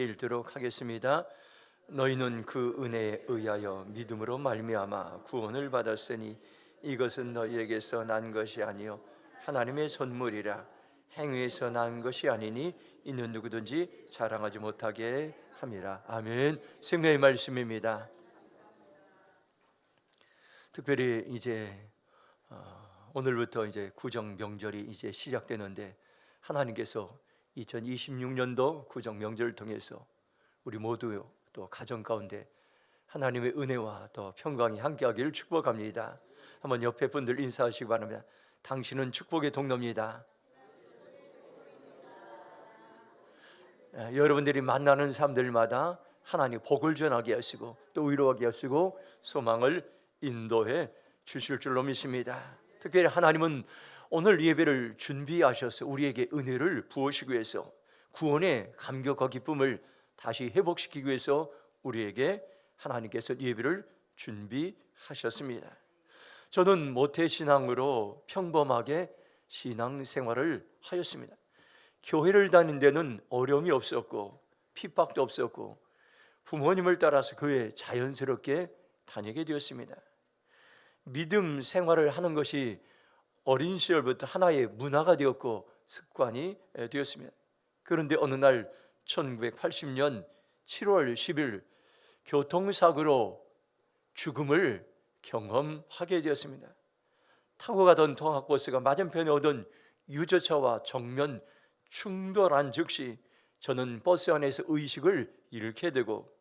읽도록 하겠습니다. 너희는 그 은혜에 의하여 믿음으로 말미암아 구원을 받았으니 이것은 너희에게서 난 것이 아니요 하나님의 선물이라. 행위에서 난 것이 아니니 이는 누구든지 자랑하지 못하게 함이라. 아멘. 생명의 말씀입니다. 특별히 이제 오늘부터 이제 구정 명절이 이제 시작되는데, 하나님께서 2026년도 구정 명절을 통해서 우리 모두 또 가정 가운데 하나님의 은혜와 또 평강이 함께하기를 축복합니다. 한번 옆에 분들 인사하시기 바랍니다. 당신은 축복의 동료입니다. 여러분들이 만나는 사람들마다 하나님 복을 전하게 하시고 또 위로하게 하시고 소망을 인도해 주실 줄로 믿습니다. 특별히 하나님은 오늘 예배를 준비하셔서 우리에게 은혜를 부으시기 위해서 구원의 감격과 기쁨을 다시 회복시키기 위해서 우리에게 하나님께서 예배를 준비하셨습니다. 저는 모태신앙으로 평범하게 신앙생활을 하였습니다. 교회를 다닌 데는 어려움이 없었고 핍박도 없었고 부모님을 따라서 교회에 자연스럽게 다니게 되었습니다. 믿음 생활을 하는 것이 어린 시절부터 하나의 문화가 되었고 습관이 되었습니다. 그런데 어느 날 1980년 7월 10일 교통사고로 죽음을 경험하게 되었습니다. 타고 가던 통학버스가 맞은편에 오던 유조차와 정면 충돌한 즉시 저는 버스 안에서 의식을 잃게 되고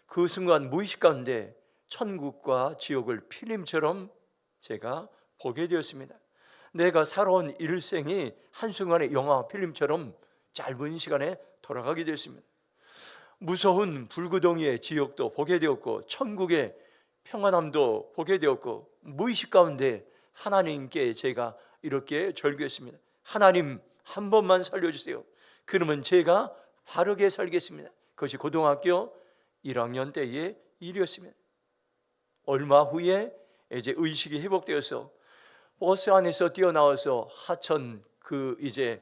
그 순간 무의식 가운데 천국과 지옥을 필름처럼 제가 보게 되었습니다. 내가 살아온 일생이 한순간의 영화 필름처럼 짧은 시간에 돌아가게 되었습니다. 무서운 불구덩이의 지옥도 보게 되었고 천국의 평안함도 보게 되었고 무의식 가운데 하나님께 제가 이렇게 절규했습니다. 하나님, 한 번만 살려주세요. 그러면 제가 바르게 살겠습니다. 그것이 고등학교 1학년 때의 일이었습니다. 얼마 후에 이제 의식이 회복되어서 버스 안에서 뛰어나와서 하천 이제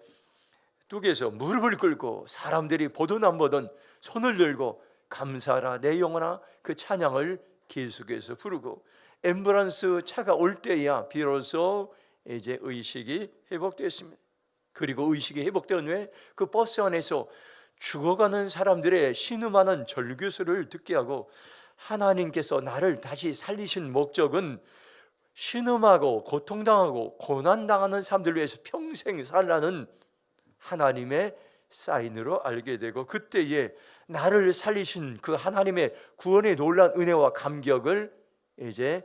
뚝에서 무릎을 꿇고 사람들이 보든 안 보든 손을 들고 감사하라 내 영혼아 그 찬양을 계속해서 부르고 앰뷸런스 차가 올 때야 비로소 이제 의식이 회복되었습니다. 그리고 의식이 회복된 후에 그 버스 안에서 죽어가는 사람들의 신음하는 절규수를 듣게 하고 하나님께서 나를 다시 살리신 목적은 신음하고 고통당하고 고난당하는 사람들 위해서 평생 살라는 하나님의 사인으로 알게 되고 그때에 나를 살리신 그 하나님의 구원의 놀라운 은혜와 감격을 이제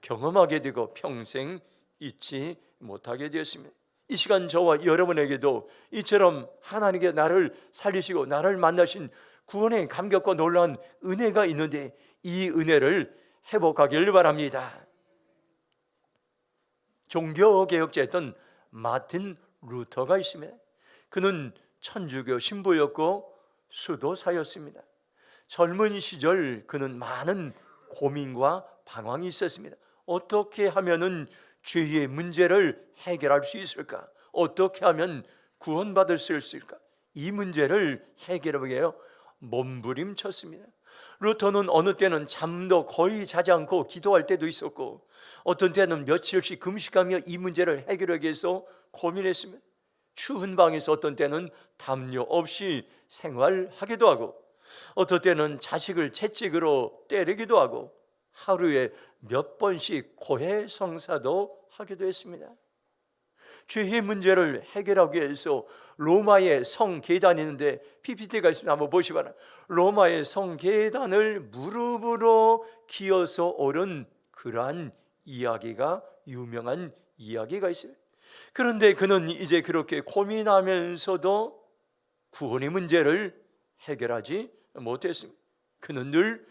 경험하게 되고 평생 잊지 못하게 되었습니다. 이 시간 저와 여러분에게도 이처럼 하나님께 나를 살리시고 나를 만나신 구원의 감격과 놀라운 은혜가 있는데 이 은혜를 회복하기를 바랍니다. 종교개혁자였던 마틴 루터가 있습니다. 그는 천주교 신부였고 수도사였습니다. 젊은 시절 그는 많은 고민과 방황이 있었습니다. 어떻게 하면은 죄의 문제를 해결할 수 있을까? 어떻게 하면 구원받을 수 있을까? 이 문제를 해결하기 위해 몸부림쳤습니다. 루터는 어느 때는 잠도 거의 자지 않고 기도할 때도 있었고 어떤 때는 며칠씩 금식하며 이 문제를 해결하기 위해서 고민했습니다. 추운 방에서 어떤 때는 담요 없이 생활하기도 하고 어떤 때는 자식을 채찍으로 때리기도 하고 하루에 몇 번씩 고해성사도 하기도 했습니다. 죄의 문제를 해결하기 위해서 로마의 성계단이 있는데 PPT가 있으면 한번 보시기 바랍니다. 로마의 성계단을 무릎으로 기어서 오른 그러한 이야기가 유명한 이야기가 있어요. 그런데 그는 이제 그렇게 고민하면서도 구원의 문제를 해결하지 못했습니다. 그는 늘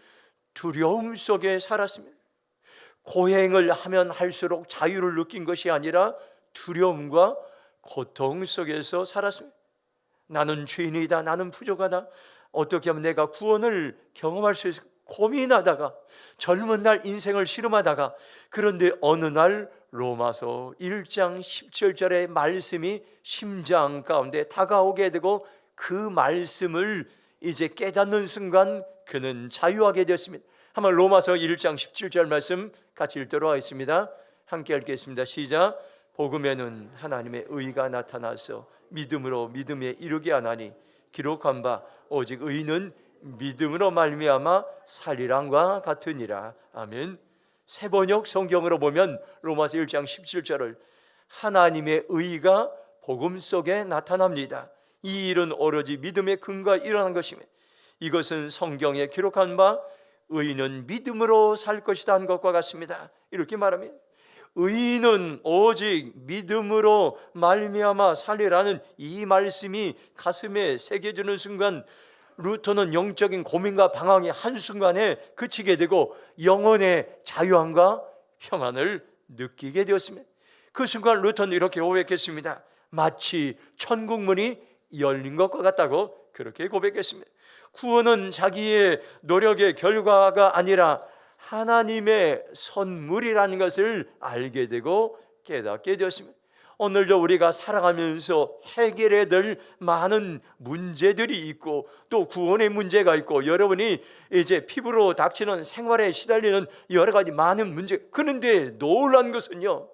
두려움 속에 살았습니다. 고행을 하면 할수록 자유를 느낀 것이 아니라 두려움과 고통 속에서 살았습니다. 나는 죄인이다, 나는 부족하다, 어떻게 하면 내가 구원을 경험할 수 있을까 고민하다가 젊은 날 인생을 씨름하다가 그런데 어느 날 로마서 1장 17절의 말씀이 심장 가운데 다가오게 되고 그 말씀을 이제 깨닫는 순간 그는 자유하게 되었습니다. 한번 로마서 1장 17절 말씀 같이 읽도록 하겠습니다. 함께 읽겠습니다. 시작. 복음에는 하나님의 의가 나타나서 믿음으로 믿음에 이르게 하나니 기록한 바 오직 의는 믿음으로 말미암아 살리란과 같으니라. 아멘. 새번역 성경으로 보면 로마서 1장 17절을 하나님의 의가 복음 속에 나타납니다. 이 일은 오로지 믿음의 근거에 일어난 것이며 이것은 성경에 기록한 바 의인은 믿음으로 살 것이다 한 것과 같습니다. 이렇게 말합니다. 의인은 오직 믿음으로 말미암아 살리라는 이 말씀이 가슴에 새겨지는 순간 루터는 영적인 고민과 방황이 한순간에 그치게 되고 영혼의 자유함과 평안을 느끼게 되었습니다. 그 순간 루터는 이렇게 고백했습니다. 마치 천국문이 열린 것과 같다고 그렇게 고백했습니다. 구원은 자기의 노력의 결과가 아니라 하나님의 선물이라는 것을 알게 되고 깨닫게 되었습니다. 오늘도 우리가 살아가면서 해결해야 될 많은 문제들이 있고 또 구원의 문제가 있고 여러분이 이제 피부로 닥치는 생활에 시달리는 여러 가지 많은 문제. 그런데 놀란 것은요,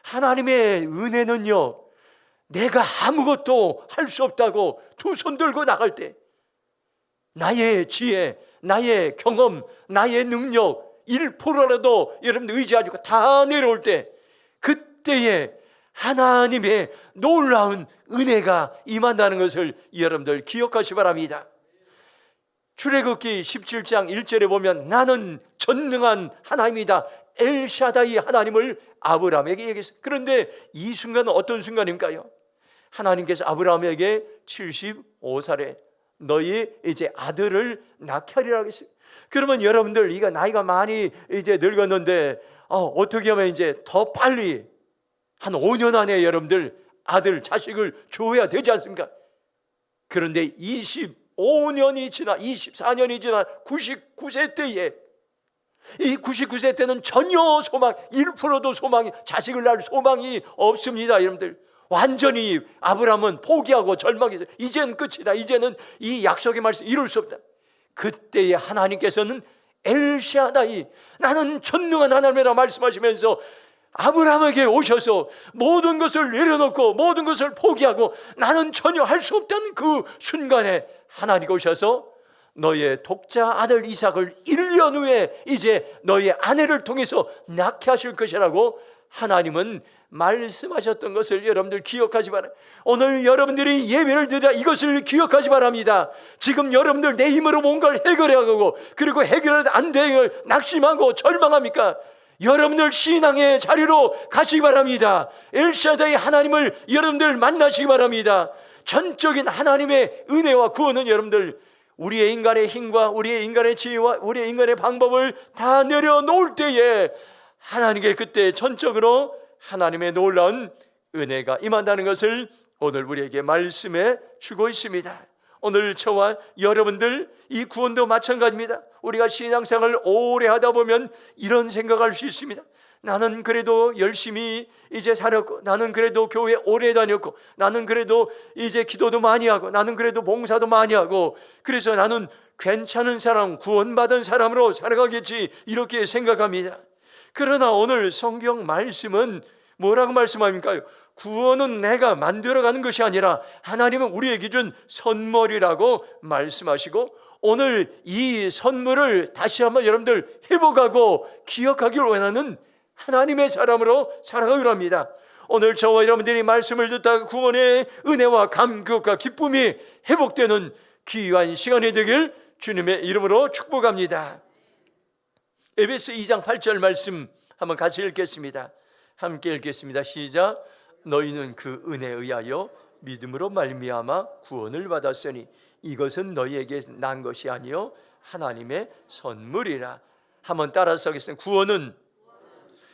하나님의 은혜는요, 내가 아무것도 할 수 없다고 두 손 들고 나갈 때 나의 지혜, 나의 경험, 나의 능력 1%라도 여러분들 의지하고 다 내려올 때 그때에 하나님의 놀라운 은혜가 임한다는 것을 여러분들 기억하시기 바랍니다. 출애굽기 17장 1절에 보면 나는 전능한 하나님이다, 엘샤다이 하나님을 아브라함에게 얘기했어요. 그런데 이 순간은 어떤 순간인가요? 하나님께서 아브라함에게 75살에 너희 이제 아들을 낳게 하리라고 했어요. 그러면 여러분들 이거 나이가 많이 이제 늙었는데 어떻게 하면 이제 더 빨리 한 5년 안에 여러분들 아들 자식을 줘야 되지 않습니까? 그런데 25년이 지나 24년이 지나 99세 때에 이 99세 때는 전혀 소망 1%도 소망이 자식을 낳을 소망이 없습니다. 여러분들 완전히 아브라함은 포기하고 절망해서 이제는 끝이다, 이제는 이 약속의 말씀 이룰 수 없다. 그때에 하나님께서는 엘샤다이 나는 전능한 하나님이라 말씀하시면서 아브라함에게 오셔서 모든 것을 내려놓고 모든 것을 포기하고 나는 전혀 할 수 없다는 그 순간에 하나님이 오셔서 너의 독자 아들 이삭을 1년 후에 이제 너의 아내를 통해서 낳게 하실 것이라고 하나님은 말씀하셨던 것을 여러분들 기억하시 바랍니다. 오늘 여러분들이 예배를 드려 이것을 기억하시 바랍니다. 지금 여러분들 내 힘으로 뭔가를 해결해가고 그리고 해결을 안 되걸 낙심하고 절망합니까? 여러분들 신앙의 자리로 가시기 바랍니다. 엘샤다이 하나님을 여러분들 만나시기 바랍니다. 전적인 하나님의 은혜와 구원은 여러분들 우리의 인간의 힘과 우리의 인간의 지혜와 우리의 인간의 방법을 다 내려놓을 때에 하나님께 그때 전적으로 하나님의 놀라운 은혜가 임한다는 것을 오늘 우리에게 말씀해 주고 있습니다. 오늘 저와 여러분들 이 구원도 마찬가지입니다. 우리가 신앙생활을 오래 하다 보면 이런 생각할 수 있습니다. 나는 그래도 열심히 이제 살았고, 나는 그래도 교회 오래 다녔고, 나는 그래도 이제 기도도 많이 하고, 나는 그래도 봉사도 많이 하고, 그래서 나는 괜찮은 사람, 구원받은 사람으로 살아가겠지, 이렇게 생각합니다. 그러나 오늘 성경 말씀은 뭐라고 말씀합니까? 구원은 내가 만들어가는 것이 아니라 하나님은 우리에게 준 선물이라고 말씀하시고, 오늘 이 선물을 다시 한번 여러분들 회복하고 기억하기를 원하는 하나님의 사람으로 살아가기로 합니다. 오늘 저와 여러분들이 말씀을 듣다가 구원의 은혜와 감격과 기쁨이 회복되는 귀한 시간이 되길 주님의 이름으로 축복합니다. 에베소 2장 8절 말씀 한번 같이 읽겠습니다. 함께 읽겠습니다. 시작. 너희는 그 은혜에 의하여 믿음으로 말미암아 구원을 받았으니 이것은 너희에게 난 것이 아니요 하나님의 선물이라. 한번 따라서 하겠습니다. 구원은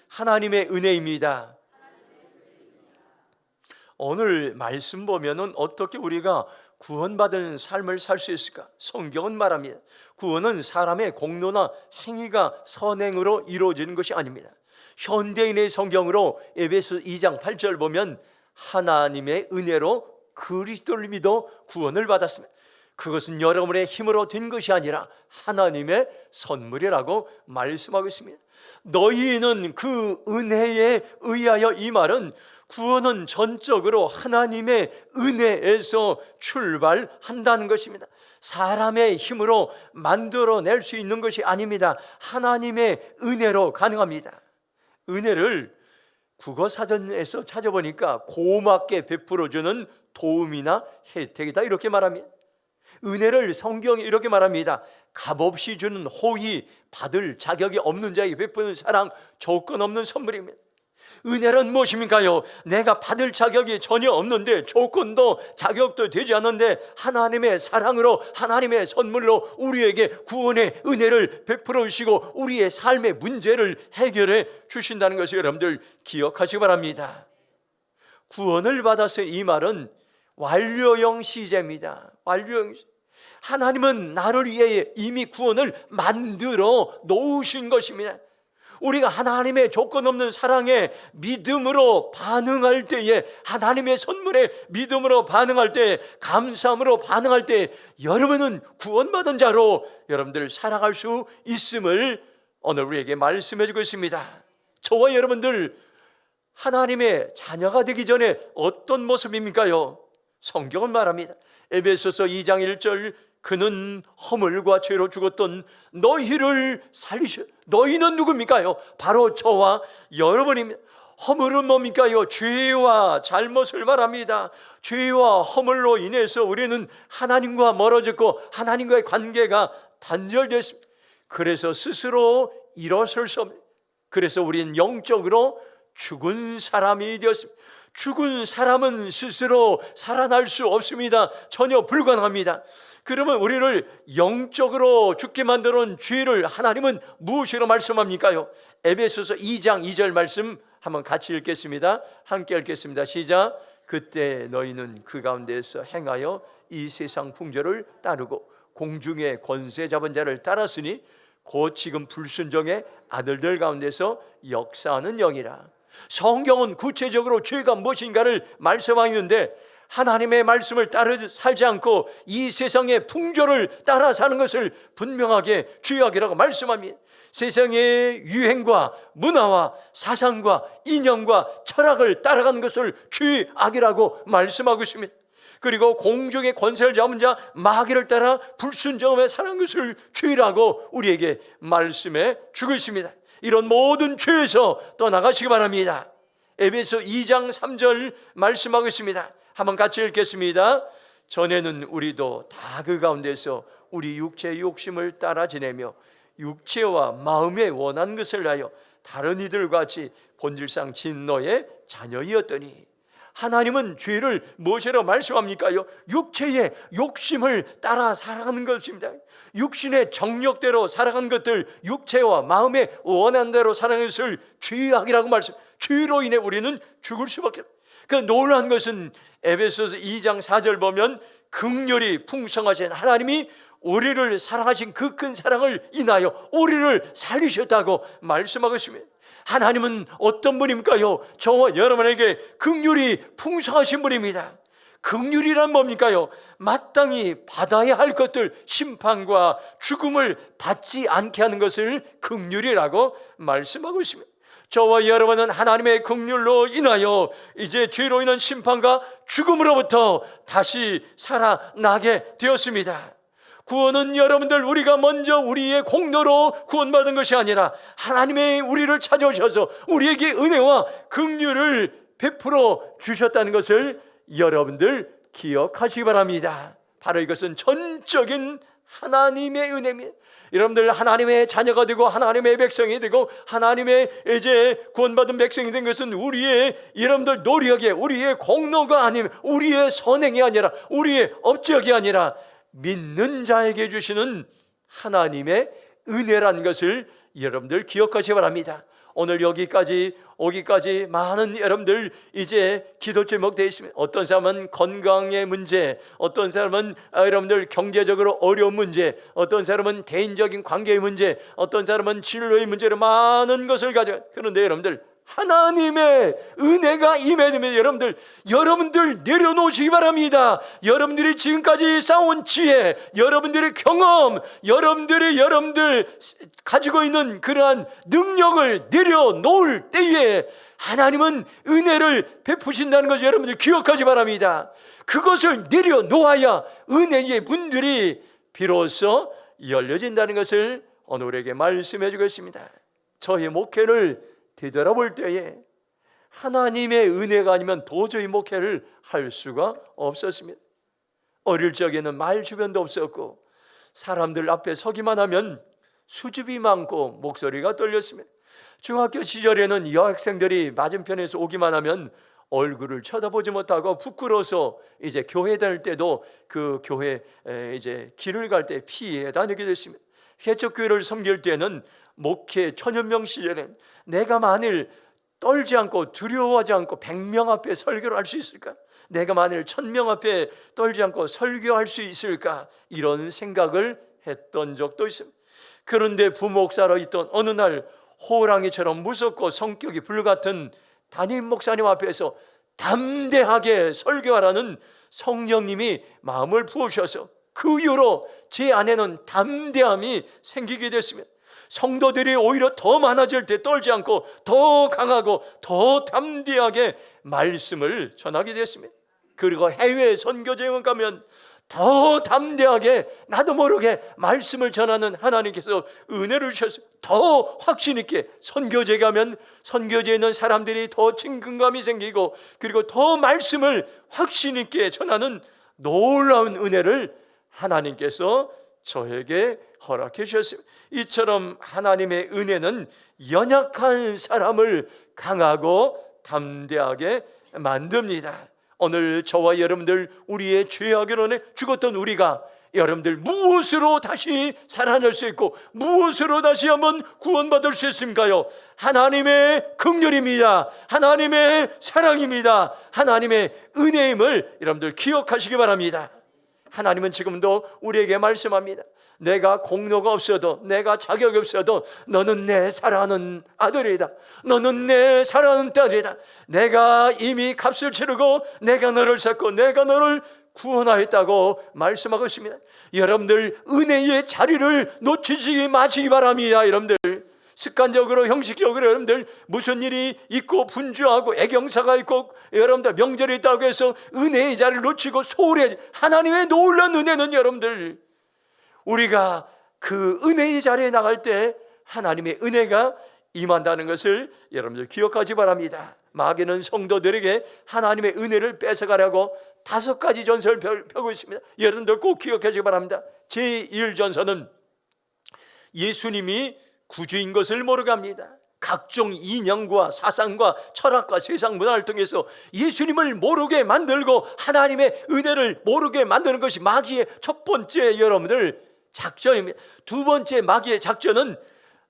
하나님의 은혜입니다. 오늘 말씀 보면은 어떻게 우리가 구원받은 삶을 살 수 있을까? 성경은 말합니다. 구원은 사람의 공로나 행위가 선행으로 이루어지는 것이 아닙니다. 현대인의 성경으로 에베소 2장 8절 보면 하나님의 은혜로 그리스도를 믿어 구원을 받았습니다. 그것은 여러분의 힘으로 된 것이 아니라 하나님의 선물이라고 말씀하고 있습니다. 너희는 그 은혜에 의하여, 이 말은 구원은 전적으로 하나님의 은혜에서 출발한다는 것입니다. 사람의 힘으로 만들어낼 수 있는 것이 아닙니다. 하나님의 은혜로 가능합니다. 은혜를 국어사전에서 찾아보니까 고맙게 베풀어주는 도움이나 혜택이다, 이렇게 말합니다. 은혜를 성경이 이렇게 말합니다. 값없이 주는 호의, 받을 자격이 없는 자에게 베푸는 사랑, 조건 없는 선물입니다. 은혜는 무엇입니까요? 내가 받을 자격이 전혀 없는데, 조건도 자격도 되지 않는데 하나님의 사랑으로, 하나님의 선물로 우리에게 구원의 은혜를 베풀어 주시고 우리의 삶의 문제를 해결해 주신다는 것을 여러분들 기억하시기 바랍니다. 구원을 받았어요, 이 말은 완료형 시제입니다. 완료형 시제. 하나님은 나를 위해 이미 구원을 만들어 놓으신 것입니다. 우리가 하나님의 조건 없는 사랑에 믿음으로 반응할 때에, 하나님의 선물에 믿음으로 반응할 때, 감사함으로 반응할 때, 여러분은 구원받은 자로 여러분들 살아갈 수 있음을 오늘 우리에게 말씀해 주고 있습니다. 저와 여러분들 하나님의 자녀가 되기 전에 어떤 모습입니까요? 성경은 말합니다. 에베소서 2장 1절, 그는 허물과 죄로 죽었던 너희를 살리셔. 너희는 누굽니까요? 바로 저와 여러분입니다. 허물은 뭡니까요? 죄와 잘못을 말합니다. 죄와 허물로 인해서 우리는 하나님과 멀어졌고 하나님과의 관계가 단절됐습니다. 그래서 스스로 일어설 수 없습니다. 그래서 우리는 영적으로 죽은 사람이 되었습니다. 죽은 사람은 스스로 살아날 수 없습니다. 전혀 불가능합니다. 그러면 우리를 영적으로 죽게 만드는 죄를 하나님은 무엇으로 말씀합니까요? 에베소서 2장 2절 말씀 한번 같이 읽겠습니다. 함께 읽겠습니다. 시작. 그때 너희는 그 가운데에서 행하여 이 세상 풍조를 따르고 공중의 권세 잡은 자를 따랐으니 곧 지금 불순종의 아들들 가운데서 역사하는 영이라. 성경은 구체적으로 죄가 무엇인가를 말씀하였는데, 하나님의 말씀을 따라 살지 않고 이 세상의 풍조를 따라 사는 것을 분명하게 죄악이라고 말씀합니다. 세상의 유행과 문화와 사상과 이념과 철학을 따라가는 것을 죄악이라고 말씀하고 있습니다. 그리고 공중의 권세를 잡은 자 마귀를 따라 불순종에 사는 것을 죄라고 우리에게 말씀해 주고 있습니다. 이런 모든 죄에서 떠나가시기 바랍니다. 에베소 2장 3절 말씀하고 있습니다. 한번 같이 읽겠습니다. 전에는 우리도 다 그 가운데서 우리 육체의 욕심을 따라 지내며 육체와 마음에 원한 것을 하여 다른 이들과 같이 본질상 진노의 자녀이었더니. 하나님은 죄를 무엇이라고 말씀합니까요? 육체의 욕심을 따라 살아가는 것입니다. 육신의 정력대로 살아가는 것들, 육체와 마음에 원한 대로 살아가는 것을 죄악이라고 말씀. 죄로 인해 우리는 죽을 수밖에 없습니다. 그 놀라운 것은 에베소서 2장 4절 보면 긍휼이 풍성하신 하나님이 우리를 사랑하신 그 큰 사랑을 인하여 우리를 살리셨다고 말씀하고 있습니다. 하나님은 어떤 분입니까요? 저와 여러분에게 긍휼이 풍성하신 분입니다. 긍휼이란 뭡니까요? 마땅히 받아야 할 것들, 심판과 죽음을 받지 않게 하는 것을 긍휼이라고 말씀하고 있습니다. 저와 여러분은 하나님의 긍휼로 인하여 이제 죄로 인한 심판과 죽음으로부터 다시 살아나게 되었습니다. 구원은 여러분들 우리가 먼저 우리의 공로로 구원받은 것이 아니라 하나님의 우리를 찾아오셔서 우리에게 은혜와 긍휼을 베풀어 주셨다는 것을 여러분들 기억하시기 바랍니다. 바로 이것은 전적인 하나님의 은혜입니다. 여러분들 하나님의 자녀가 되고 하나님의 백성이 되고 하나님의 이제 구원받은 백성이 된 것은 우리의 여러분들 노력에, 우리의 공로가 아니면 우리의 선행이 아니라 우리의 업적이 아니라 믿는 자에게 주시는 하나님의 은혜라는 것을 여러분들 기억하시기 바랍니다. 오늘 여기까지 오기까지 많은 여러분들 이제 기도 제목 되어 있습니다. 어떤 사람은 건강의 문제, 어떤 사람은 여러분들 경제적으로 어려운 문제, 어떤 사람은 개인적인 관계의 문제, 어떤 사람은 진로의 문제로 많은 것을 가져. 그런데 여러분들 하나님의 은혜가 임해되면 여러분들 내려놓으시기 바랍니다. 여러분들이 지금까지 쌓아온 지혜, 여러분들의 경험, 여러분들 가지고 있는 그러한 능력을 내려놓을 때에 하나님은 은혜를 베푸신다는 것을 여러분들 기억하시 바랍니다. 그것을 내려놓아야 은혜의 문들이 비로소 열려진다는 것을 오늘 우리에게 말씀해 주겠습니다. 저의 목회를 되돌아볼 때에 하나님의 은혜가 아니면 도저히 목회를 할 수가 없었습니다. 어릴 적에는 말 주변도 없었고 사람들 앞에 서기만 하면 수줍이 많고 목소리가 떨렸습니다. 중학교 시절에는 여학생들이 맞은편에서 오기만 하면 얼굴을 쳐다보지 못하고 부끄러워서 이제 교회 다닐 때도 그 교회 이제 길을 갈 때 피해 다니게 됐습니다. 개척교회를 섬길 때는 목회 천연명 시절에 내가 만일 떨지 않고 두려워하지 않고 100명 앞에 설교를 할 수 있을까? 내가 만일 1000명 앞에 떨지 않고 설교할 수 있을까? 이런 생각을 했던 적도 있습니다. 그런데 부목사로 있던 어느 날 호랑이처럼 무섭고 성격이 불같은 담임 목사님 앞에서 담대하게 설교하라는 성령님이 마음을 부으셔서 그 이후로 제 안에는 담대함이 생기게 됐습니다. 성도들이 오히려 더 많아질 때 떨지 않고 더 강하고 더 담대하게 말씀을 전하게 됐습니다. 그리고 해외 선교여행 가면 더 담대하게 나도 모르게 말씀을 전하는 하나님께서 은혜를 주셔서 더 확신 있게 선교제 가면 선교제에 있는 사람들이 더 친근감이 생기고 그리고 더 말씀을 확신 있게 전하는 놀라운 은혜를 하나님께서 저에게 허락해 주셨습니다. 이처럼 하나님의 은혜는 연약한 사람을 강하고 담대하게 만듭니다. 오늘 저와 여러분들 우리의 죄악으로 죽었던 우리가 여러분들 무엇으로 다시 살아날 수 있고 무엇으로 다시 한번 구원받을 수 있습니까요? 하나님의 긍휼입니다. 하나님의 사랑입니다. 하나님의 은혜임을 여러분들 기억하시기 바랍니다. 하나님은 지금도 우리에게 말씀합니다. 내가 공로가 없어도 내가 자격이 없어도 너는 내 사랑하는 아들이다. 너는 내 사랑하는 딸이다. 내가 이미 값을 치르고 내가 너를 찾고 내가 너를 구원하였다고 말씀하고 있습니다. 여러분들 은혜의 자리를 놓치지 마시기 바랍니다. 여러분들 습관적으로 형식적으로 여러분들 무슨 일이 있고 분주하고 애경사가 있고 여러분들 명절이 있다고 해서 은혜의 자리를 놓치고 소홀히 하나님의 놀라운 은혜는 여러분들 우리가 그 은혜의 자리에 나갈 때 하나님의 은혜가 임한다는 것을 여러분들 기억하시 바랍니다. 마귀는 성도들에게 하나님의 은혜를 뺏어가려고 5가지 전설을 펴고 있습니다. 여러분들 꼭 기억하시기 바랍니다. 제1전설은 예수님이 구주인 것을 모르게 합니다. 각종 이념과 사상과 철학과 세상 문화를 통해서 예수님을 모르게 만들고 하나님의 은혜를 모르게 만드는 것이 마귀의 첫 번째 여러분들 작전입니다. 두 번째 마귀의 작전은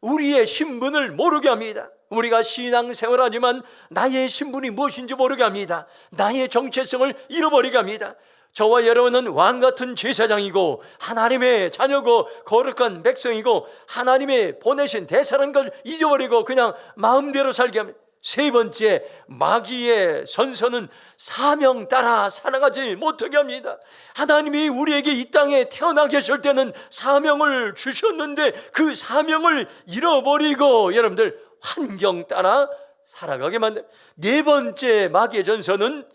우리의 신분을 모르게 합니다. 우리가 신앙생활하지만 나의 신분이 무엇인지 모르게 합니다. 나의 정체성을 잃어버리게 합니다. 저와 여러분은 왕같은 제사장이고 하나님의 자녀고 거룩한 백성이고 하나님의 보내신 대사라는 걸 잊어버리고 그냥 마음대로 살게 합니다. 세 번째 마귀의 선서는 사명 따라 살아가지 못하게 합니다. 하나님이 우리에게 이 땅에 태어나 계실 때는 사명을 주셨는데 그 사명을 잃어버리고 여러분들 환경 따라 살아가게 만듭니다. 네 번째 마귀의 전서는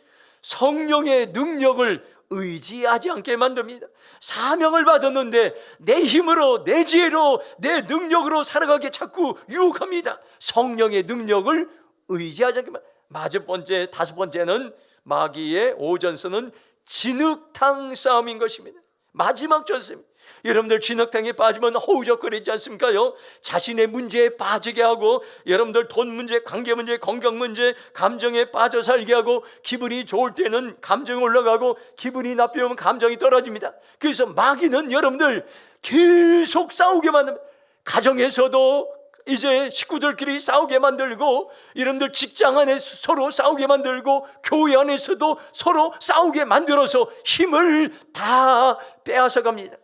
성령의 능력을 의지하지 않게 만듭니다. 사명을 받았는데 내 힘으로 내 지혜로 내 능력으로 살아가게 자꾸 유혹합니다. 성령의 능력을 의지하지 않게 만듭니다. 다섯 번째는 마귀의 오전서는 진흙탕 싸움인 것입니다. 마지막 전서입니다. 여러분들 진흙탕에 빠지면 허우적거리지 않습니까요? 자신의 문제에 빠지게 하고 여러분들 돈 문제, 관계 문제, 건강 문제, 감정에 빠져 살게 하고 기분이 좋을 때는 감정이 올라가고 기분이 나쁘면 감정이 떨어집니다. 그래서 마귀는 여러분들 계속 싸우게 만듭니다. 가정에서도 이제 식구들끼리 싸우게 만들고 여러분들 직장 안에 서로 싸우게 만들고 교회 안에서도 서로 싸우게 만들어서 힘을 다 빼앗아 갑니다.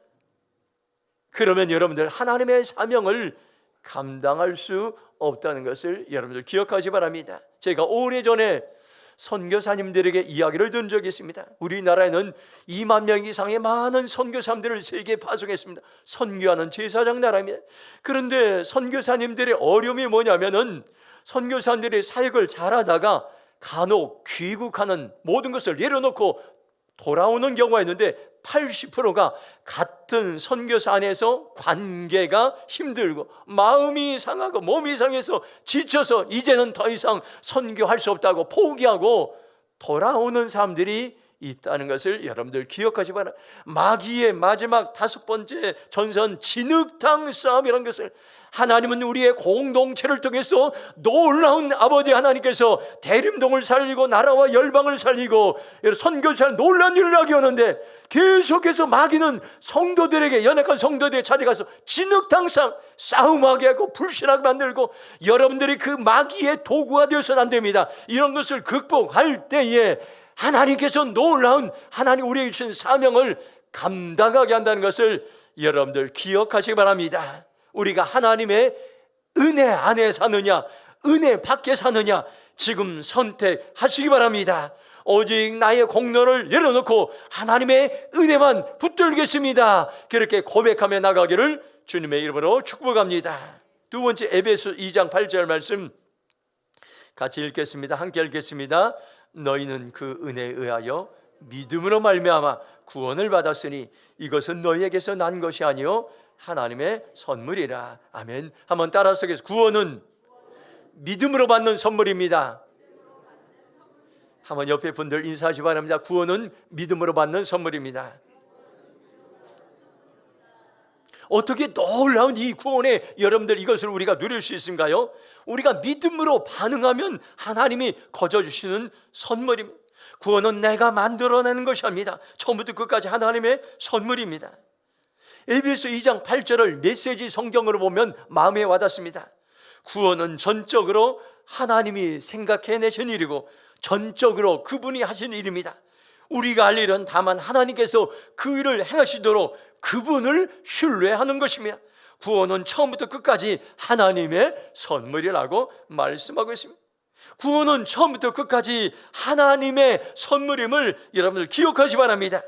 그러면 여러분들 하나님의 사명을 감당할 수 없다는 것을 여러분들 기억하시 바랍니다. 제가 오래전에 선교사님들에게 이야기를 들은 적이 있습니다. 우리나라에는 2만 명 이상의 많은 선교사님들을 세계에 파송했습니다. 선교하는 제사장 나라입니다. 그런데 선교사님들의 어려움이 뭐냐면은 선교사님들이 사역을 잘하다가 간혹 귀국하는 모든 것을 내려놓고 돌아오는 경우가 있는데 80%가 같은 선교사 안에서 관계가 힘들고 마음이 상하고 몸이 상해서 지쳐서 이제는 더 이상 선교할 수 없다고 포기하고 돌아오는 사람들이 있다는 것을 여러분들 기억하시 바랍니다. 마귀의 마지막 5번째 전선 진흙탕 싸움이라는 것을 하나님은 우리의 공동체를 통해서 놀라운 아버지 하나님께서 대림동을 살리고 나라와 열방을 살리고 선교사를 놀라운 일을 하게 하는데 계속해서 마귀는 성도들에게 연약한 성도들에게 찾아가서 진흙탕 싸움하게 하고 불신하게 만들고 여러분들이 그 마귀의 도구가 되어서는 안 됩니다. 이런 것을 극복할 때에 하나님께서 놀라운 하나님 우리에게 주신 사명을 감당하게 한다는 것을 여러분들 기억하시기 바랍니다. 우리가 하나님의 은혜 안에 사느냐 은혜 밖에 사느냐 지금 선택하시기 바랍니다. 오직 나의 공로를 내려놓고 하나님의 은혜만 붙들겠습니다. 그렇게 고백하며 나가기를 주님의 이름으로 축복합니다. 두 번째 에베소 2장 8절 말씀 같이 읽겠습니다. 함께 읽겠습니다. 너희는 그 은혜에 의하여 믿음으로 말미암아 구원을 받았으니 이것은 너희에게서 난 것이 아니요 하나님의 선물이라. 아멘. 한번 따라서 하겠습니다. 구원은 믿음으로 받는 선물입니다. 한번 옆에 분들 인사하시 바랍니다. 구원은 믿음으로 받는 선물입니다. 어떻게 놀라운 이 구원에 여러분들 이것을 우리가 누릴 수 있을까요? 우리가 믿음으로 반응하면 하나님이 거저주시는 선물입니다. 구원은 내가 만들어내는 것이 아닙니다. 처음부터 끝까지 하나님의 선물입니다. 에베소 2장 8절을 메시지 성경으로 보면 마음에 와닿습니다. 구원은 전적으로 하나님이 생각해내신 일이고 전적으로 그분이 하신 일입니다. 우리가 할 일은 다만 하나님께서 그 일을 행하시도록 그분을 신뢰하는 것입니다. 구원은 처음부터 끝까지 하나님의 선물이라고 말씀하고 있습니다. 구원은 처음부터 끝까지 하나님의 선물임을 여러분들 기억하시 바랍니다.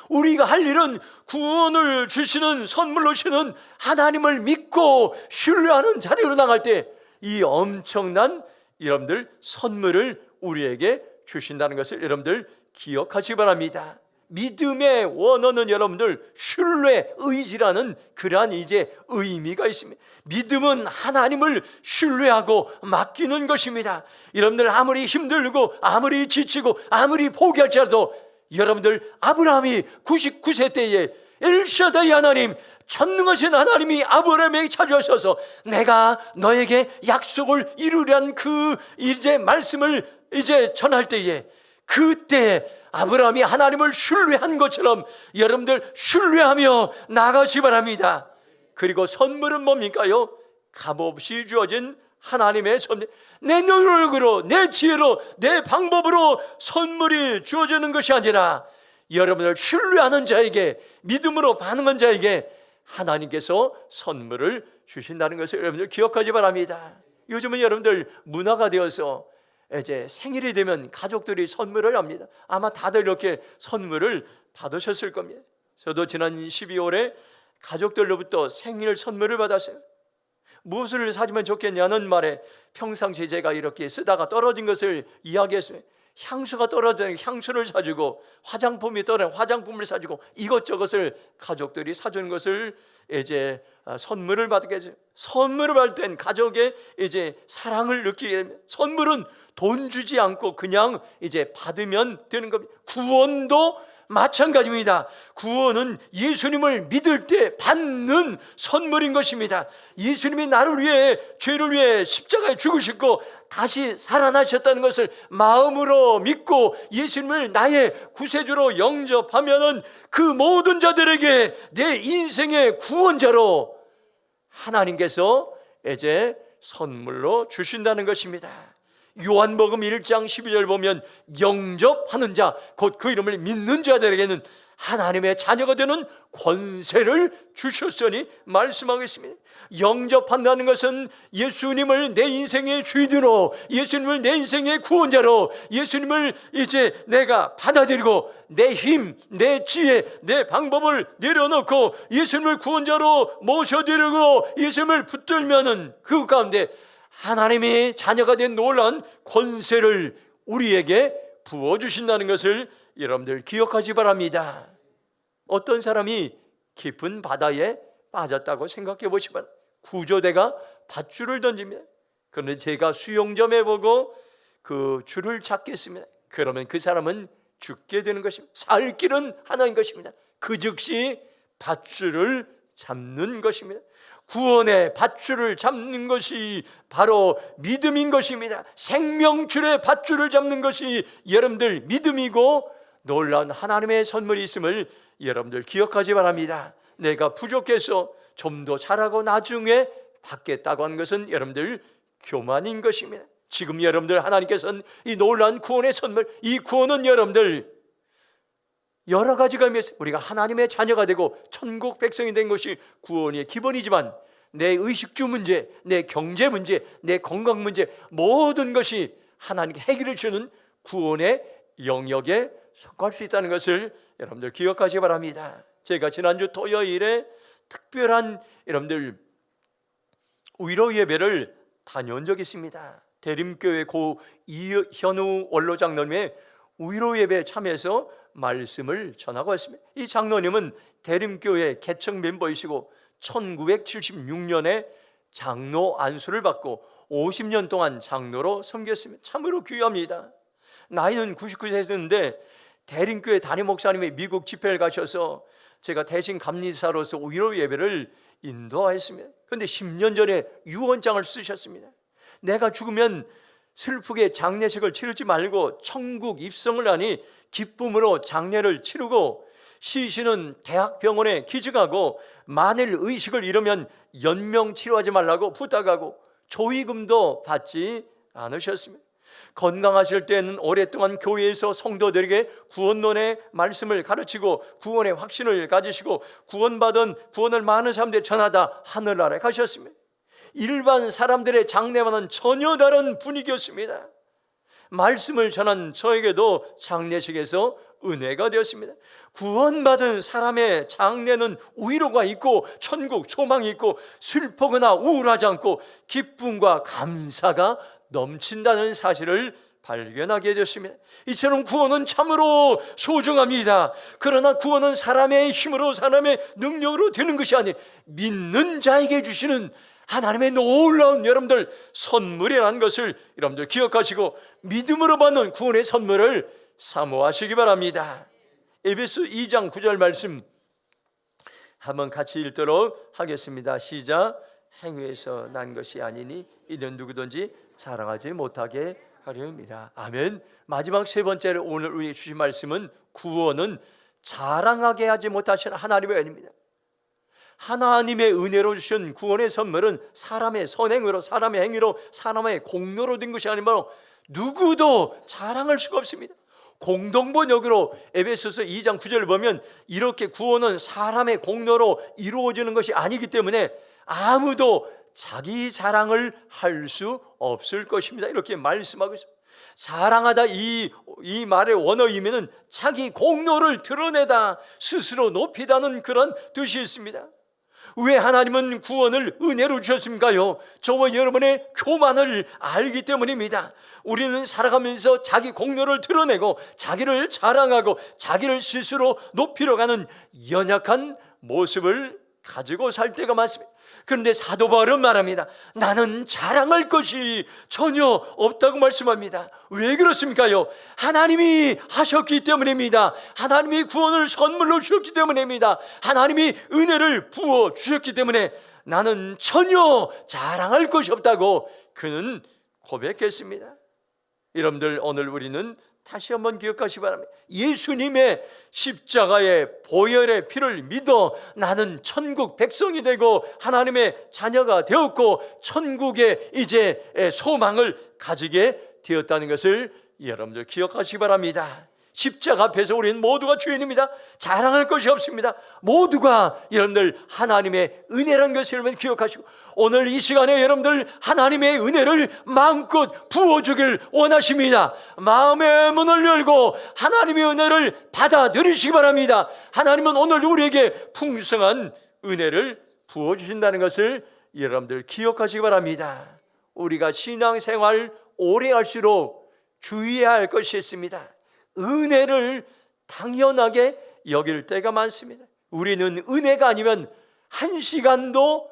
우리가 할 일은 구원을 주시는 선물로 주시는 하나님을 믿고 신뢰하는 자리로 나갈 때 이 엄청난 여러분들 선물을 우리에게 주신다는 것을 여러분들 기억하시기 바랍니다. 믿음의 원어는 여러분들 신뢰, 의지라는 그러한 이제 의미가 있습니다. 믿음은 하나님을 신뢰하고 맡기는 것입니다. 여러분들 아무리 힘들고 아무리 지치고 아무리 포기할지라도 여러분들 아브라함이 99세 때에 엘샤다이 하나님 전능하신 하나님이 아브라함에게 찾아오셔서 내가 너에게 약속을 이루려는 그 이제 말씀을 이제 전할 때에 그때 아브라함이 하나님을 신뢰한 것처럼 여러분들 신뢰하며 나가시 바랍니다. 그리고 선물은 뭡니까요? 값없이 주어진 하나님의 선물. 내 노력으로 내 지혜로 내 방법으로 선물이 주어지는 것이 아니라 여러분을 신뢰하는 자에게 믿음으로 반응한 자에게 하나님께서 선물을 주신다는 것을 여러분들 기억하시 바랍니다. 요즘은 여러분들 문화가 되어서 이제 생일이 되면 가족들이 선물을 합니다. 아마 다들 이렇게 선물을 받으셨을 겁니다. 저도 지난 12월에 가족들로부터 생일 선물을 받았어요. 무엇을 사주면 좋겠냐는 말에 평상시에 제가 이렇게 쓰다가 떨어진 것을 이야기했습니다. 향수가 떨어진 향수를 사주고 화장품이 떨어진 화장품을 사주고 이것저것을 가족들이 사주는 것을 이제 선물을 받게 해줘요. 선물을 받을 땐 가족의 이제 사랑을 느끼게 됩니다. 선물은 돈 주지 않고 그냥 이제 받으면 되는 겁니다. 구원도 마찬가지입니다. 구원은 예수님을 믿을 때 받는 선물인 것입니다. 예수님이 나를 위해 죄를 위해 십자가에 죽으시고 다시 살아나셨다는 것을 마음으로 믿고 예수님을 나의 구세주로 영접하면은 그 모든 자들에게 내 인생의 구원자로 하나님께서 이제 선물로 주신다는 것입니다. 요한복음 1장 12절 보면 영접하는 자 곧 그 이름을 믿는 자들에게는 하나님의 자녀가 되는 권세를 주셨으니 말씀하겠습니다. 영접한다는 것은 예수님을 내 인생의 주인으로, 예수님을 내 인생의 구원자로, 예수님을 이제 내가 받아들이고 내 힘, 내 지혜, 내 방법을 내려놓고 예수님을 구원자로 모셔드리고 예수님을 붙들면은 그 가운데 하나님의 자녀가 된 놀라운 권세를 우리에게 부어주신다는 것을 여러분들 기억하시 바랍니다. 어떤 사람이 깊은 바다에 빠졌다고 생각해 보시면 구조대가 밧줄을 던집니다. 그런데 제가 수영점에 보고 그 줄을 잡겠습니다. 그러면 그 사람은 죽게 되는 것입니다. 살 길은 하나인 것입니다. 그 즉시 밧줄을 잡는 것입니다. 구원의 밧줄을 잡는 것이 바로 믿음인 것입니다. 생명줄의 밧줄을 잡는 것이 여러분들 믿음이고 놀라운 하나님의 선물이 있음을 여러분들 기억하지 바랍니다. 내가 부족해서 좀 더 잘하고 나중에 받겠다고 하는 것은 여러분들 교만인 것입니다. 지금 여러분들 하나님께서는 이 놀라운 구원의 선물, 이 구원은 여러분들 여러 가지가 있습니다. 우리가 하나님의 자녀가 되고 천국 백성이 된 것이 구원의 기본이지만 내 의식주 문제, 내 경제 문제, 내 건강 문제 모든 것이 하나님께 해결해 주는 구원의 영역에 속할 수 있다는 것을 여러분들 기억하시기 바랍니다. 제가 지난주 토요일에 특별한 여러분들 위로 예배를 다녀온 적이 있습니다. 대림교회 고 이현우 원로장로님의 위로 예배에 참여해서 말씀을 전하고 있습니다. 이 장로님은 대림교회 개척 멤버이시고 1976년에 장로 안수를 받고 50년 동안 장로로 섬겼습니다. 참으로 귀합니다. 나이는 99세였는데 대림교회 담임 목사님이 미국 집회를 가셔서 제가 대신 감리사로서 위로 예배를 인도하였습니다. 그런데 10년 전에 유언장을 쓰셨습니다. 내가 죽으면 슬프게 장례식을 치르지 말고 천국 입성을 하니 기쁨으로 장례를 치르고 시신은 대학병원에 기증하고 만일 의식을 잃으면 연명 치료하지 말라고 부탁하고 조의금도 받지 않으셨습니다. 건강하실 때는 오랫동안 교회에서 성도들에게 구원론의 말씀을 가르치고 구원의 확신을 가지시고 구원을 많은 사람들에 전하다 하늘나라에 가셨습니다. 일반 사람들의 장례와는 전혀 다른 분위기였습니다. 말씀을 전한 저에게도 장례식에서 은혜가 되었습니다. 구원받은 사람의 장례는 위로가 있고 천국 소망이 있고 슬프거나 우울하지 않고 기쁨과 감사가 넘친다는 사실을 발견하게 되었습니다. 이처럼 구원은 참으로 소중합니다. 그러나 구원은 사람의 힘으로 사람의 능력으로 되는 것이 아니 믿는 자에게 주시는 하나님의 놀라운 여러분들 선물이라는 것을 여러분들 기억하시고 믿음으로 받는 구원의 선물을 사모하시기 바랍니다. 에베소 2장 9절 말씀 한번 같이 읽도록 하겠습니다. 시작. 행위에서 난 것이 아니니 이는 누구든지 자랑하지 못하게 하려입니다. 아멘. 마지막 세 번째로 오늘 우리에게 주신 말씀은 구원은 자랑하게 하지 못하시는 하나님의 은혜입니다. 하나님의 은혜로 주신 구원의 선물은 사람의 선행으로, 사람의 행위로, 사람의 공로로 된 것이 아니므로 누구도 자랑할 수가 없습니다. 공동번역으로 에베소서 2장 9절을 보면 이렇게 구원은 사람의 공로로 이루어지는 것이 아니기 때문에 아무도 자기 자랑을 할 수 없을 것입니다. 이렇게 말씀하고 있습니다. 자랑하다 이 말의 원어 의미는 자기 공로를 드러내다, 스스로 높이다는 그런 뜻이 있습니다. 왜 하나님은 구원을 은혜로 주셨습니까요? 저와 여러분의 교만을 알기 때문입니다. 우리는 살아가면서 자기 공로를 드러내고 자기를 자랑하고 자기를 스스로 높이러 가는 연약한 모습을 가지고 살 때가 많습니다. 그런데 사도 바울은 말합니다. 나는 자랑할 것이 전혀 없다고 말씀합니다. 왜 그렇습니까요? 하나님이 하셨기 때문입니다. 하나님이 구원을 선물로 주셨기 때문입니다. 하나님이 은혜를 부어 주셨기 때문에 나는 전혀 자랑할 것이 없다고 그는 고백했습니다. 여러분들 오늘 우리는 다시 한번 기억하시기 바랍니다. 예수님의 십자가의 보혈의 피를 믿어 나는 천국 백성이 되고 하나님의 자녀가 되었고 천국의 이제 소망을 가지게 되었다는 것을 여러분들 기억하시기 바랍니다. 십자가 앞에서 우리는 모두가 주인입니다. 자랑할 것이 없습니다. 모두가 여러분들 하나님의 은혜라는 것을 여러분 기억하시고, 오늘 이 시간에 여러분들 하나님의 은혜를 마음껏 부어주길 원하십니다. 마음의 문을 열고 하나님의 은혜를 받아들이시기 바랍니다. 하나님은 오늘 우리에게 풍성한 은혜를 부어주신다는 것을 여러분들 기억하시기 바랍니다. 우리가 신앙생활 오래 할수록 주의해야 할 것이 있습니다. 은혜를 당연하게 여길 때가 많습니다. 우리는 은혜가 아니면 한 시간도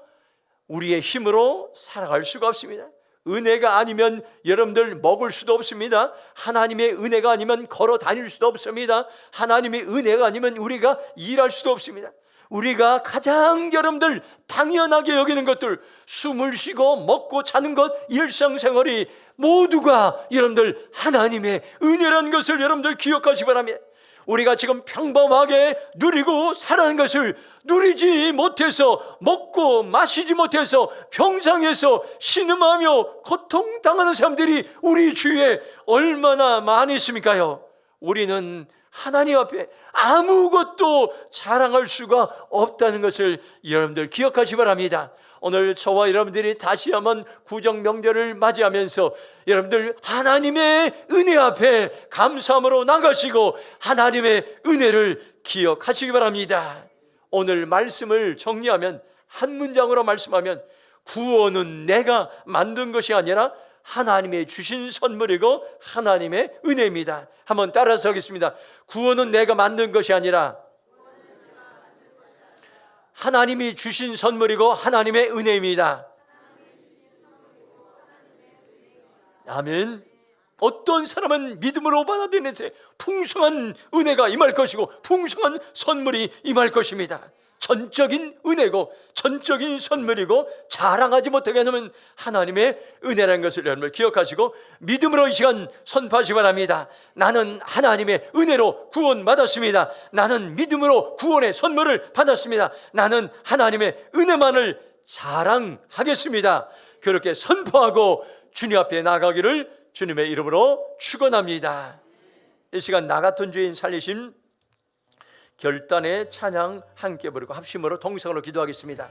우리의 힘으로 살아갈 수가 없습니다. 은혜가 아니면 여러분들 먹을 수도 없습니다. 하나님의 은혜가 아니면 걸어 다닐 수도 없습니다. 하나님의 은혜가 아니면 우리가 일할 수도 없습니다. 우리가 가장 여러분들 당연하게 여기는 것들, 숨을 쉬고 먹고 자는 것, 일상생활이 모두가 여러분들 하나님의 은혜라는 것을 여러분들 기억하시기 바랍니다. 우리가 지금 평범하게 누리고 살아가는 것을 누리지 못해서, 먹고 마시지 못해서 병상에서 신음하며 고통당하는 사람들이 우리 주위에 얼마나 많이 있습니까요? 우리는 하나님 앞에 아무것도 자랑할 수가 없다는 것을 여러분들 기억하시기 바랍니다. 오늘 저와 여러분들이 다시 한번 구정 명절을 맞이하면서 여러분들 하나님의 은혜 앞에 감사함으로 나가시고 하나님의 은혜를 기억하시기 바랍니다. 오늘 말씀을 정리하면, 한 문장으로 말씀하면, 구원은 내가 만든 것이 아니라 하나님의 주신 선물이고 하나님의 은혜입니다. 한번 따라서 하겠습니다. 구원은 내가 만든 것이 아니라 하나님이 주신 선물이고 하나님의 은혜입니다. 아멘. 어떤 사람은 믿음으로 받아들이는 새 풍성한 은혜가 임할 것이고 풍성한 선물이 임할 것입니다. 전적인 은혜고 전적인 선물이고 자랑하지 못하게 하는 하나님의 은혜라는 것을 여러분 기억하시고 믿음으로 이 시간 선포하시기 바랍니다. 나는 하나님의 은혜로 구원받았습니다. 나는 믿음으로 구원의 선물을 받았습니다. 나는 하나님의 은혜만을 자랑하겠습니다. 그렇게 선포하고 주님 앞에 나가기를 주님의 이름으로 축원합니다. 이 시간 나 같은 죄인 살리신 결단의 찬양 함께 부르고 합심으로 동성으로 기도하겠습니다.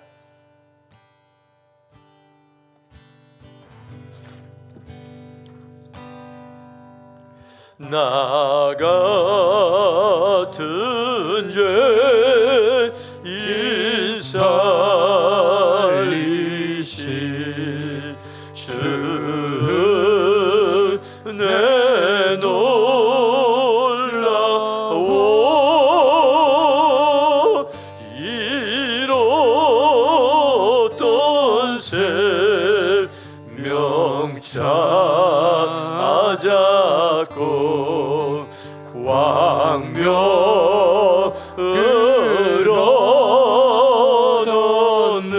나 같은 죄인 살리신 주 내 놀라워 이뤘던 생명 찾았고 광명을 얻었네.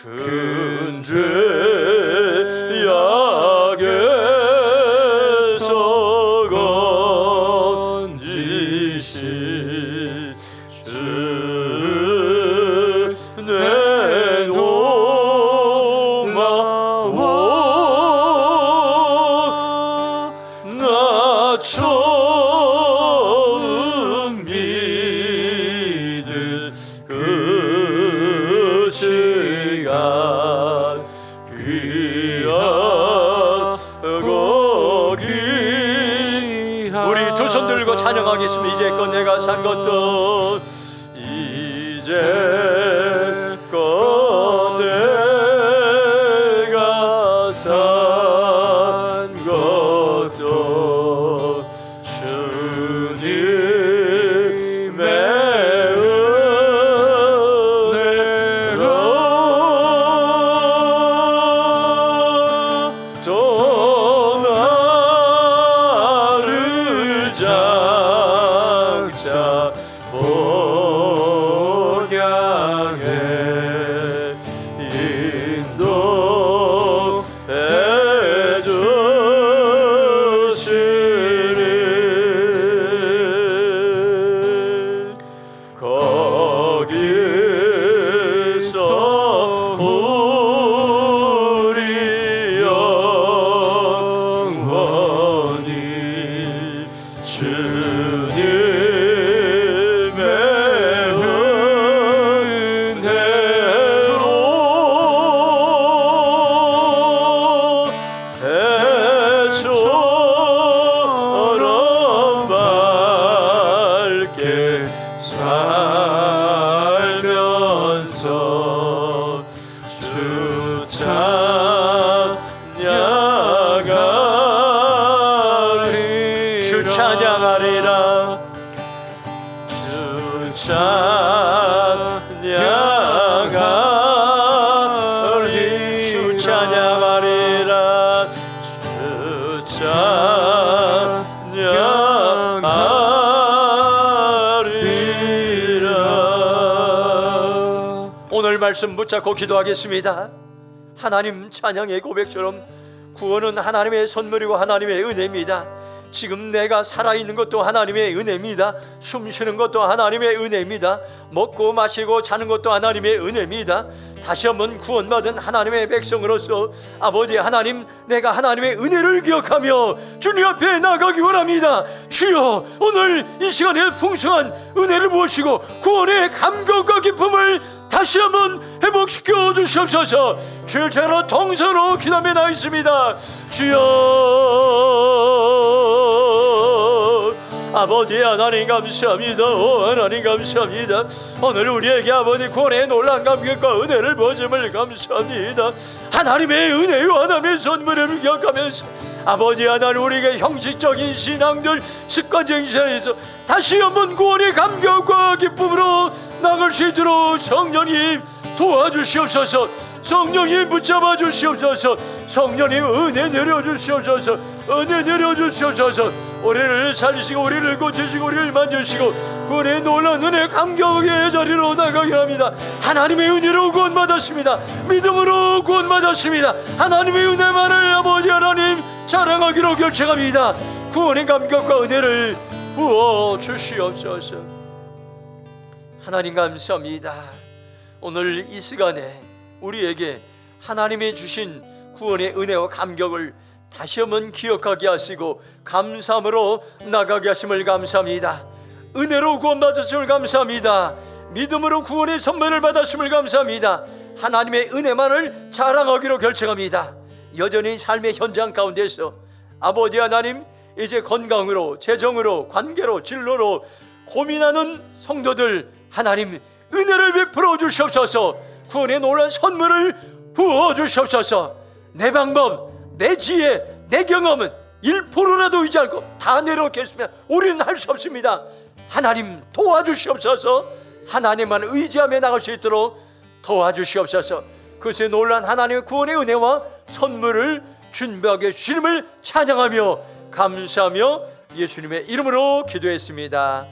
큰 죄악에서 건지신 주 내 고마워. 나 처음 믿은 그 시간 귀하고 귀한 우리 두 손 들고 찬양하겠습니다. 이제껏 내가 산 것도 이제껏 내가 산 것도 주님의 은혜로 또 나를 장차 본향에 인도해 주시리. 거기서 우리 영원 살면서 주 찬양하리 주 찬양하리라 주 찬양하리 주 찬양하리라 주 찬양하리라. 오늘 말씀 붙잡고 기도하겠습니다. 하나님 찬양의 고백처럼 구원은 하나님의 선물이고 하나님의 은혜입니다. 지금 내가 살아있는 것도 하나님의 은혜입니다. 숨쉬는 것도 하나님의 은혜입니다. 먹고 마시고 자는 것도 하나님의 은혜입니다. 다시 한번 구원받은 하나님의 백성으로서 아버지 하나님, 내가 하나님의 은혜를 기억하며 주님 앞에 나가기 원합니다. 주여, 오늘 이 시간에 풍성한 은혜를 부으시고 구원의 감격과 기쁨을 다시 한번 회복시켜 주시옵소서. 주를 찾아 동서로 기도하며 나있습니다. 주여, 아버지 하나님 감사합니다. 하나님 감사합니다. 오늘 우리에게 아버지 구원의 놀란 감격과 은혜를 부어줌을 감사합니다. 하나님의 은혜와 하나님의 선물을 기억하면서 아버지 하나님, 우리에게 형식적인 신앙들, 습관적인 신앙에서 다시 한번 구원의 감격과 기쁨으로 나갈 수 있도록 성령님 도와주시옵소서. 성령님 붙잡아 주시옵소서. 성령님 은혜 내려주시옵소서. 은혜 내려주시옵소서. 우리를 살리시고 우리를 고치시고 우리를 만지시고 구원의 놀라운 은혜 감격의 자리로 나가게 합니다. 하나님의 은혜로 구원받았습니다. 믿음으로 구원받았습니다. 하나님의 은혜만을 아버지 하나님 자랑하기로 결정합니다. 구원의 감격과 은혜를 부어 주시옵소서. 하나님 감사합니다. 오늘 이 시간에 우리에게 하나님이 주신 구원의 은혜와 감격을 다시 한번 기억하게 하시고 감사함으로 나가게 하심을 감사합니다. 은혜로 구원받으심을 감사합니다. 믿음으로 구원의 선물을 받았음을 감사합니다. 하나님의 은혜만을 자랑하기로 결정합니다. 여전히 삶의 현장 가운데서 아버지 하나님, 이제 건강으로, 재정으로, 관계로, 진로로 고민하는 성도들 하나님 은혜를 베풀어 주시옵소서. 구원의 놀라운 선물을 부어 주시옵소서. 내 방법, 내 지혜, 내 경험은 1%라도 의지 않고 다 내려놓겠으면 우리는 할 수 없습니다. 하나님 도와주시옵소서. 하나님만 의지하며 나갈 수 있도록 도와주시옵소서. 그것의 놀란 하나님의 구원의 은혜와 선물을 준비하게 주님을 찬양하며 감사하며 예수님의 이름으로 기도했습니다.